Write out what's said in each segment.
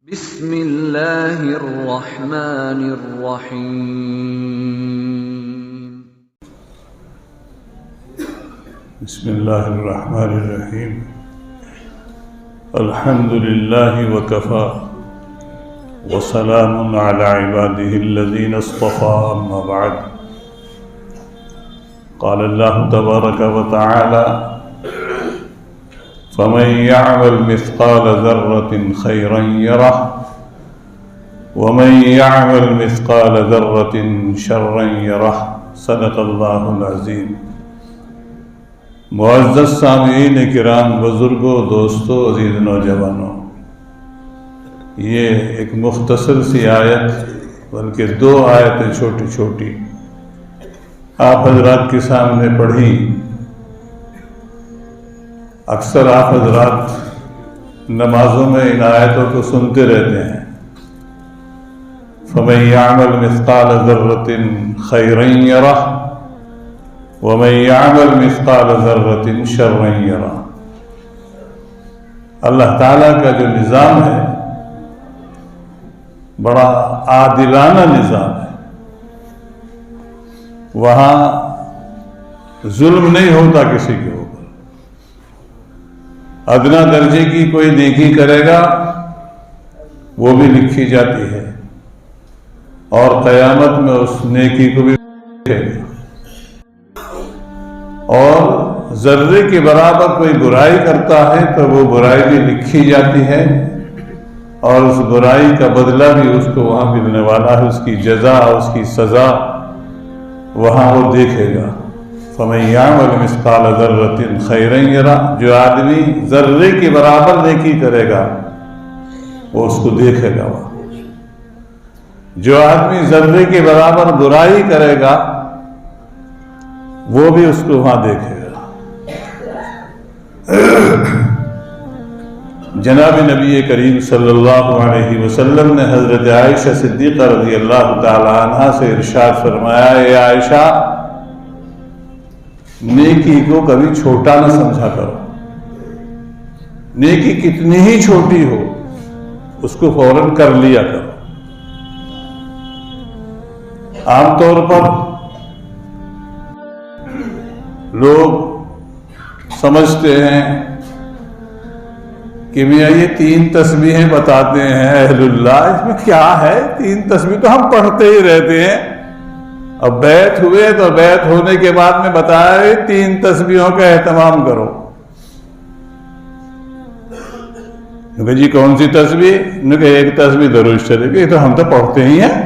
بسم اللہ الرحمن الرحیم بسم اللہ الرحمن الرحیم الحمد للہ وکفا وسلام علی عباده الذین اصطفى اما بعد قال اللہ تبارک وتعالی فمن يعمل مثقال ذرة خيرا يره ومن يعمل مثقال ذرة شرا يره صدق اللہ العظیم۔ معزز سامعین کرام، بزرگوں، دوستوں، عزیز نوجوانوں، یہ ایک مختصر سی آیت، بلکہ دو آیتیں چھوٹی چھوٹی آپ حضرات کے سامنے پڑھی۔ اکثر آپ حضرات نمازوں میں ان آیتوں کو سنتے رہتے ہیں۔ فَمَن يَعْمَلْ مِثْقَالَ ذَرَّةٍ خَيْرًا يَرَهُ وَمَن يَعْمَلْ مِثْقَالَ ذَرَّةٍ شَرًّا يَرَهُ۔ اللہ تعالیٰ کا جو نظام ہے بڑا عادلانہ نظام ہے، وہاں ظلم نہیں ہوتا کسی کے اوپر۔ ادنا درجے کی کوئی نیکی کرے گا وہ بھی لکھی جاتی ہے، اور قیامت میں اس نیکی کو بھی لکھے گا، اور ذرے کے برابر کوئی برائی کرتا ہے تو وہ برائی بھی لکھی جاتی ہے، اور اس برائی کا بدلہ بھی اس کو وہاں ملنے والا ہے، اس کی جزا، اس کی سزا وہاں وہ دیکھے گا۔ فَمَن يَعْمَلْ مِثْقَالَ ذَرَّةٍ خَيْرًا يَرَهُ، جو آدمی ذرے کے برابر نیکی کرے گا وہ اس کو دیکھے گا وہاں۔ جو آدمی ذرے کے برابر برائی کرے گا وہ بھی اس کو وہاں دیکھے گا۔ جناب نبی کریم صلی اللہ علیہ وسلم نے حضرت عائشہ صدیقہ رضی اللہ تعالی عنہا سے ارشاد فرمایا، اے عائشہ، نیکی کو کبھی چھوٹا نہ سمجھا کرو، نیکی کتنی ہی چھوٹی ہو اس کو فوراً کر لیا کرو۔ عام طور پر لوگ سمجھتے ہیں کہ میاں یہ 3 تسبیحیں بتاتے ہیں اہل اللہ، اس میں کیا ہے؟ 3 تسبیح تو ہم پڑھتے ہی رہتے ہیں، اب بیعت ہوئے تو بیعت ہونے کے بعد میں بتایا 3 تسبیحوں کا اہتمام کرو۔ کہ جی کون سی تسبیح؟ کہ ایک تسبیح درود شریف کی، تو ہم تو پڑھتے ہی ہیں۔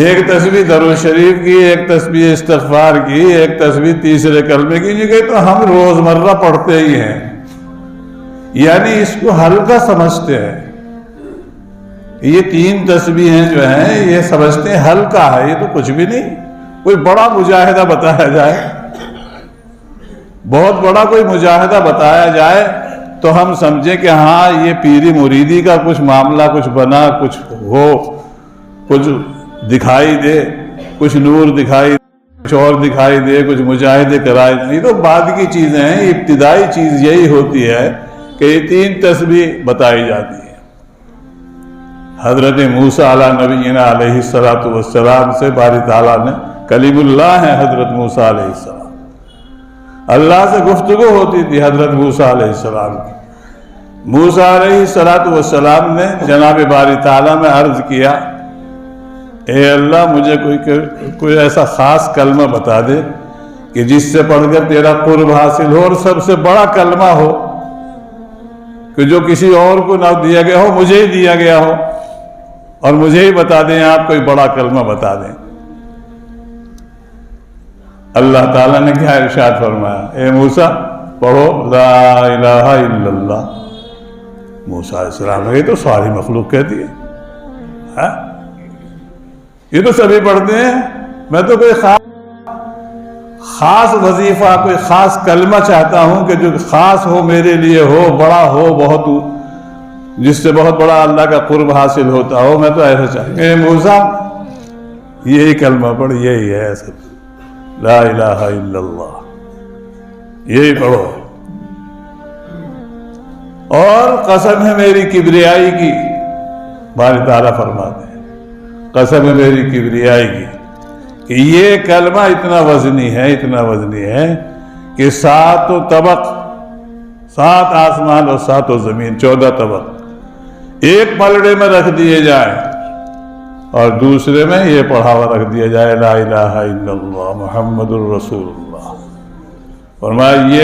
ایک تسبیح درود شریف کی، ایک تسبیح استغفار کی، ایک تسبیح تیسرے کلمے کی، کہ تو ہم روزمرہ پڑھتے ہی ہیں، یعنی اس کو ہلکا سمجھتے ہیں۔ یہ 3 تسبیحیں جو ہیں یہ سمجھتے ہیں ہلکا ہے، یہ تو کچھ بھی نہیں۔ کوئی بڑا مجاہدہ بتایا جائے، بہت بڑا کوئی مجاہدہ بتایا جائے تو ہم سمجھیں کہ ہاں یہ پیری مریدی کا کچھ معاملہ کچھ بنا، کچھ ہو، کچھ دکھائی دے، کچھ نور دکھائی دے، کچھ اور دکھائی دے، کچھ مجاہدے کرائے دیں۔ یہ تو بعد کی چیزیں ہیں، ابتدائی چیز یہی ہوتی ہے کہ یہ 3 تسبیح بتائی جاتی ہے۔ حضرت موسیٰ علیہ نبینا علیہ السلام سے باری تعالیٰ نے، کلیم اللہ ہیں حضرت موسیٰ علیہ السلام، اللہ سے گفتگو ہوتی تھی حضرت موسیٰ علیہ السلام کی۔ موسیٰ علیہ السلام نے جناب باری تعالیٰ میں عرض کیا، اے اللہ مجھے کوئی ایسا خاص کلمہ بتا دے کہ جس سے پڑھ کر تیرا قرب حاصل ہو، اور سب سے بڑا کلمہ ہو کہ جو کسی اور کو نہ دیا گیا ہو، مجھے ہی دیا گیا ہو، اور مجھے ہی بتا دیں آپ، کوئی بڑا کلمہ بتا دیں۔ اللہ تعالیٰ نے کیا ارشاد فرمایا، اے موسیٰ پڑھو لا الہ الا اللہ۔ موسیٰ علیہ السلام نے، یہ تو ساری مخلوق کہتی ہے، یہ تو سبھی پڑھتے ہیں، میں تو کوئی خاص وظیفہ، کوئی خاص کلمہ چاہتا ہوں کہ جو خاص ہو، میرے لیے ہو، بڑا ہو، بہت، جس سے بہت بڑا اللہ کا قرب حاصل ہوتا ہو، میں تو ایسا چاہتا ہوں۔ اے موسیٰ یہی کلمہ پڑھ، یہی ہے سب، لا الہ الا اللہ، یہی پڑھو۔ اور قسم ہے میری کبریائی کی، باری تعالیٰ فرماتے ہیں قسم ہے میری کبریائی کی کہ یہ کلمہ اتنا وزنی ہے کہ 7 طبق، 7 آسمان اور 7 زمین، 14 طبق ایک پلڑے میں رکھ دیے جائیں اور دوسرے میں یہ پڑھا ہوا رکھ دیا جائے لا الہ الا اللہ محمد الرسول اللہ۔ فرمایا یہ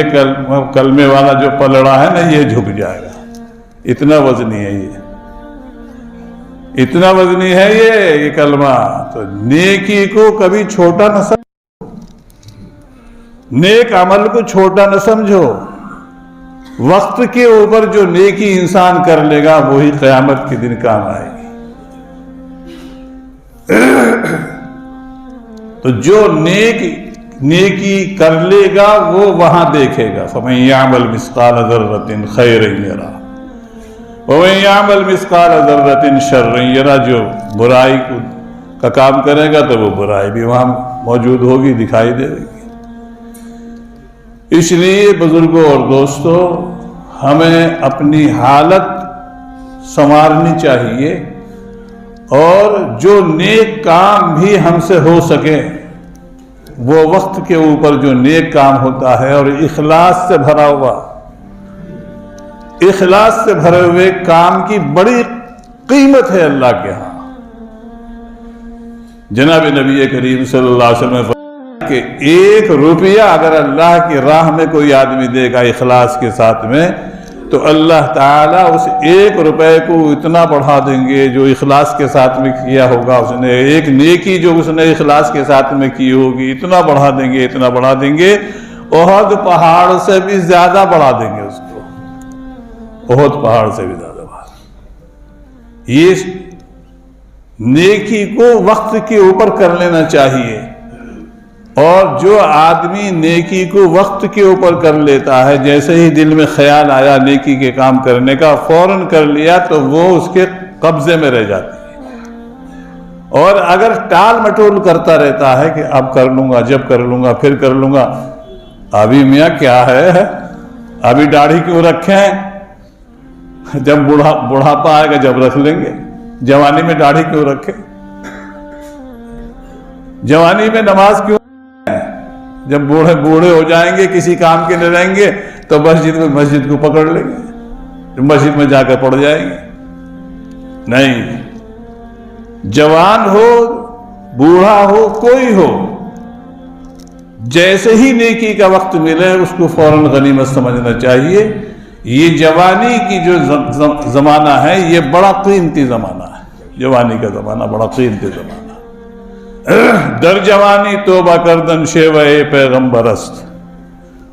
کلمے والا جو پلڑا ہے نا یہ جھک جائے گا، اتنا وزنی ہے اتنا وزنی ہے یہ کلمہ۔ تو نیکی کو کبھی چھوٹا نہ سمجھو، نیک عمل کو چھوٹا نہ سمجھو۔ وقت کے اوپر جو نیکی انسان کر لے گا وہی قیامت کے دن کام آئے گی۔ تو جو نیکی کر لے گا وہ وہاں دیکھے گا، فَمَن يَعْمَلْ مِثْقَالَ ذَرَّةٍ خَيْرًا يَرَهُ وَمَن يَعْمَلْ مِثْقَالَ ذَرَّةٍ شَرًّا يَرَهُ۔ جو برائی کا کام کرے گا تو وہ برائی بھی وہاں موجود ہوگی، دکھائی دے گی۔ اس لیے بزرگوں اور دوستوں ہمیں اپنی حالت سنوارنی چاہیے، اور جو نیک کام بھی ہم سے ہو سکے وہ وقت کے اوپر جو نیک کام ہوتا ہے اور اخلاص سے بھرا ہوا، اخلاص سے بھرے ہوئے کام کی بڑی قیمت ہے اللہ کے ہاں۔ جناب نبی کریم صلی اللہ علیہ وسلم نے فرمایا کہ 1 روپیہ اگر اللہ کی راہ میں کوئی آدمی دے گا اخلاص کے ساتھ میں تو اللہ تعالیٰ اس 1 روپے کو اتنا بڑھا دیں گے جو اخلاص کے ساتھ میں کیا ہوگا اس نے، ایک نیکی جو اس نے اخلاص کے ساتھ میں کی ہوگی اتنا بڑھا دیں گے، اتنا بڑھا دیں گے، احد پہاڑ سے بھی زیادہ بڑھا دیں گے اس کو، احد پہاڑ سے بھی زیادہ بڑھا۔ یہ نیکی کو وقت کے اوپر کر لینا چاہیے، اور جو آدمی نیکی کو وقت کے اوپر کر لیتا ہے، جیسے ہی دل میں خیال آیا نیکی کے کام کرنے کا فوراً کر لیا تو وہ اس کے قبضے میں رہ جاتی ہے۔ اور اگر ٹال مٹول کرتا رہتا ہے کہ اب کر لوں گا، جب کر لوں گا، پھر کر لوں گا، ابھی میاں کیا ہے، ابھی داڑھی کیوں رکھیں، جب بڑھاپا آئے گا جب رکھ لیں گے، جوانی میں داڑھی کیوں رکھیں، جوانی میں نماز کیوں، جب بوڑھے ہو جائیں گے کسی کام کے نہیں رہیں گے تو مسجد کو پکڑ لیں گے، مسجد میں جا کر پڑ جائیں گے۔ نہیں، جوان ہو بوڑھا ہو کوئی ہو، جیسے ہی نیکی کا وقت ملے اس کو فوراً غنیمت سمجھنا چاہیے۔ یہ جوانی کی جو زمانہ ہے یہ بڑا قیمتی زمانہ ہے، جوانی کا زمانہ بڑا قیمتی زمانہ۔ در جوانی توبہ کردن شیوہ پیغمبر است،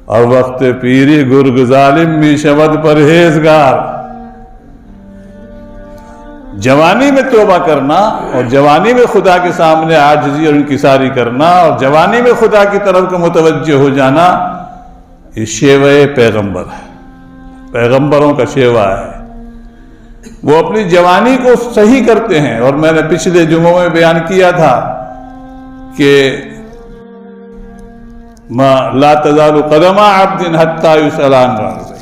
اور وقت پیری گرگ ظالم می شود پرہیزگار۔ جوانی میں توبہ کرنا اور جوانی میں خدا کے سامنے عاجزی اور انکساری کرنا اور جوانی میں خدا کی طرف کو متوجہ ہو جانا، یہ شیوہ پیغمبر ہے، پیغمبروں کا شیوہ ہے۔ وہ اپنی جوانی کو صحیح کرتے ہیں، اور میں نے پچھلے جمعوں میں بیان کیا تھا کہ لا تزال قدم عبد حتی یسأل عن ربہ،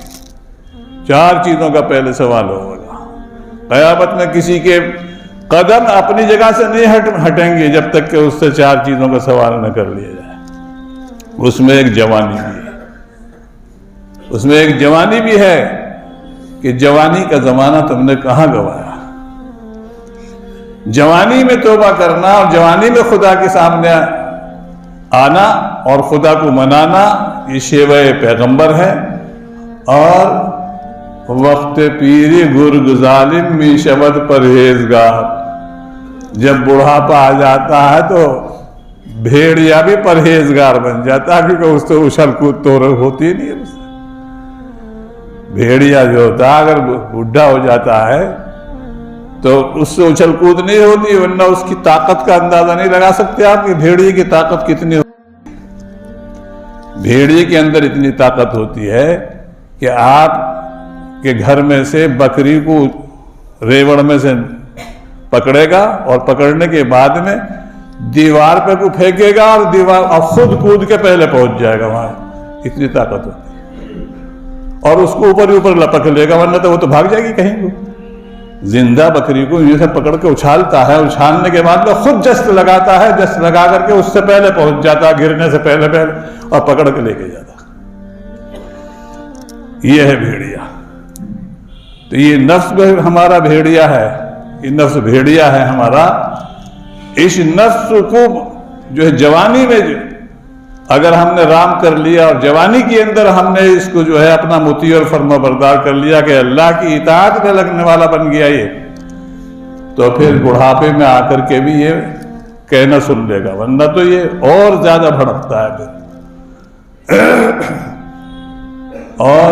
4 چیزوں کا پہلے سوال ہوگا قیامت میں۔ کسی کے قدم اپنی جگہ سے نہیں ہٹیں گے جب تک کہ اس سے 4 چیزوں کا سوال نہ کر لیا جائے۔ اس میں ایک جوانی بھی ہے، اس میں ایک جوانی بھی ہے کہ جوانی کا زمانہ تم نے کہاں گوایا۔ جوانی میں توبہ کرنا اور جوانی میں خدا کے سامنے آنا اور خدا کو منانا، یہ شیوہ پیغمبر ہے۔ اور وقت پیری گرگ ظالم می شود پرہیزگار، جب بڑھاپا آ جاتا ہے تو بھیڑیا بھی پرہیزگار بن جاتا ہے، کیونکہ اس سے اچھل کود تو ہوتی نہیں ہے۔ بھیڑیا جو ہوتا ہے اگر بوڑھا ہو جاتا ہے تو اس سے اچھل کود نہیں ہوتی، ورنہ اس کی طاقت کا اندازہ نہیں لگا سکتے آپ کہ بھیڑیے کی طاقت کتنی ہوتی ہے۔ بھیڑیے کے اندر اتنی طاقت ہوتی ہے کہ آپ کے گھر میں سے بکری کو ریوڑ میں سے پکڑے گا اور پکڑنے کے بعد میں دیوار پہ کو پھینکے گا اور خود کود کے پہلے پہنچ جائے گا وہاں، اتنی طاقت ہوتی ہے۔ اور اس کو اوپر ہی اوپر لپک لے گا، ورنہ تو وہ تو بھاگ جائے گی کہیں کو۔ زندہ بکری کو یہ سے پکڑ کے اچھالتا ہے، اچھالنے کے بعد میں خود جست لگاتا ہے، جست لگا کر کے اس سے پہلے پہنچ جاتا، گرنے سے پہلے اور پکڑ کے لے کے جاتا۔ یہ ہے بھیڑیا۔ تو یہ نفس ہمارا بھیڑیا ہے، یہ نفس بھیڑیا ہے ہمارا۔ اس نفس کو جو ہے جوانی میں اگر ہم نے رام کر لیا اور جوانی کے اندر ہم نے اس کو جو ہے اپنا مطیع اور فرما بردار کر لیا کہ اللہ کی اطاعت میں لگنے والا بن گیا یہ، تو پھر بڑھاپے میں آ کر کے بھی یہ کہنا سن لے گا، ورنہ تو یہ اور زیادہ بھڑکتا ہے پھر۔ اور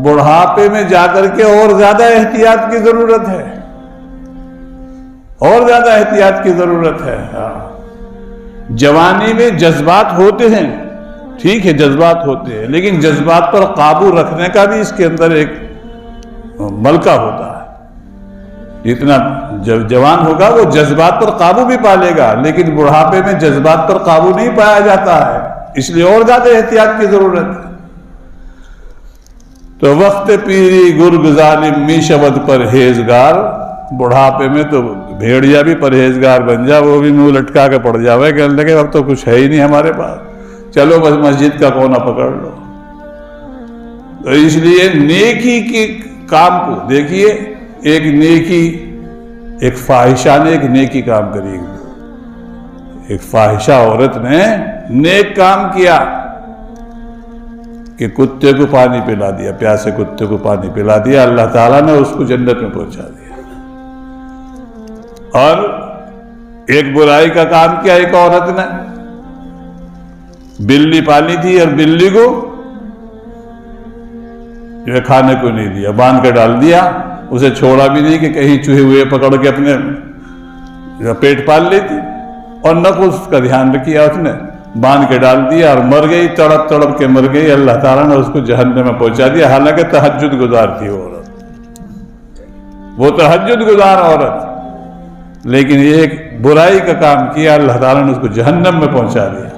بڑھاپے میں جا کر کے اور زیادہ احتیاط کی ضرورت ہے، اور زیادہ احتیاط کی ضرورت ہے۔ جوانی میں جذبات ہوتے ہیں، ٹھیک ہے جذبات ہوتے ہیں، لیکن جذبات پر قابو رکھنے کا بھی اس کے اندر ایک ملکہ ہوتا ہے۔ جتنا جوان ہوگا وہ جذبات پر قابو بھی پا لے گا، لیکن بڑھاپے میں جذبات پر قابو نہیں پایا جاتا ہے، اس لیے اور زیادہ احتیاط کی ضرورت ہے۔ تو وقت پیری گرگ ظالم می شبد پرہیزگار، بڑھاپے میں تو بھیڑیا بھی پرہیزگار بن جا، وہ بھی منہ لٹکا کے پڑ جاوے کہ اللہ کے اب تو کچھ ہے ہی نہیں ہمارے پاس، چلو بس مسجد کا کونا پکڑ لو۔ تو اس لیے نیکی کے کام کو دیکھیے، ایک نیکی، ایک فاحشہ نے ایک نیکی کام کری، ایک فاحشہ عورت نے نیک کام کیا کہ کتے کو پانی پلا دیا، پیاسے کتے کو پانی پلا دیا، اللہ تعالیٰ نے اس کو جنت میں پہنچا دیا۔ اور ایک برائی کا کام کیا ایک عورت نے، بلی پالی تھی اور بلی کو جو ہے کھانے کو نہیں دیا، باندھ کے ڈال دیا، اسے چھوڑا بھی نہیں کہ کہیں چوہے ہوئے پکڑ کے اپنے پیٹ پال لیتی، اور نہ کچھ اس کا دھیان رکھیا، اس نے باندھ کے ڈال دیا اور مر گئی، تڑپ تڑپ کے مر گئی۔ اللہ تعالیٰ نے اس کو جہنم میں پہنچا دیا، حالانکہ تہجد گزار تھی وہ عورت، وہ تہجد گزار عورت، لیکن یہ ایک برائی کا کام کیا، اللہ تعالیٰ نے اس کو جہنم میں پہنچا دیا۔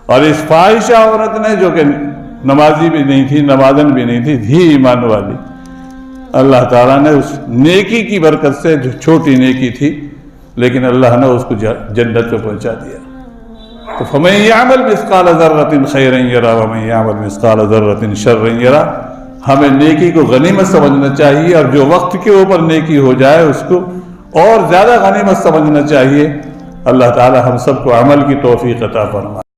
اور اس فاحشہ عورت نے جو کہ نمازی بھی نہیں تھی، نمازن بھی نہیں تھی ایمان والی، اللہ تعالیٰ نے اس نیکی کی برکت سے، جو چھوٹی نیکی تھی لیکن اللہ نے اس کو جنت میں پہنچا دیا۔ تو فَمَن يَعْمَلْ مِثْقَالَ ذَرَّةٍ خَيْرًا يَرَهُ وَمَن يَعْمَلْ مِثْقَالَ ذَرَّةٍ شَرًّا يَرَهُ۔ ہمیں نیکی کو غنیمت سمجھنا چاہیے، اور جو وقت کے اوپر نیکی ہو جائے اس کو اور زیادہ غنیمت سمجھنا چاہیے۔ اللہ تعالی ہم سب کو عمل کی توفیق عطا فرمائے۔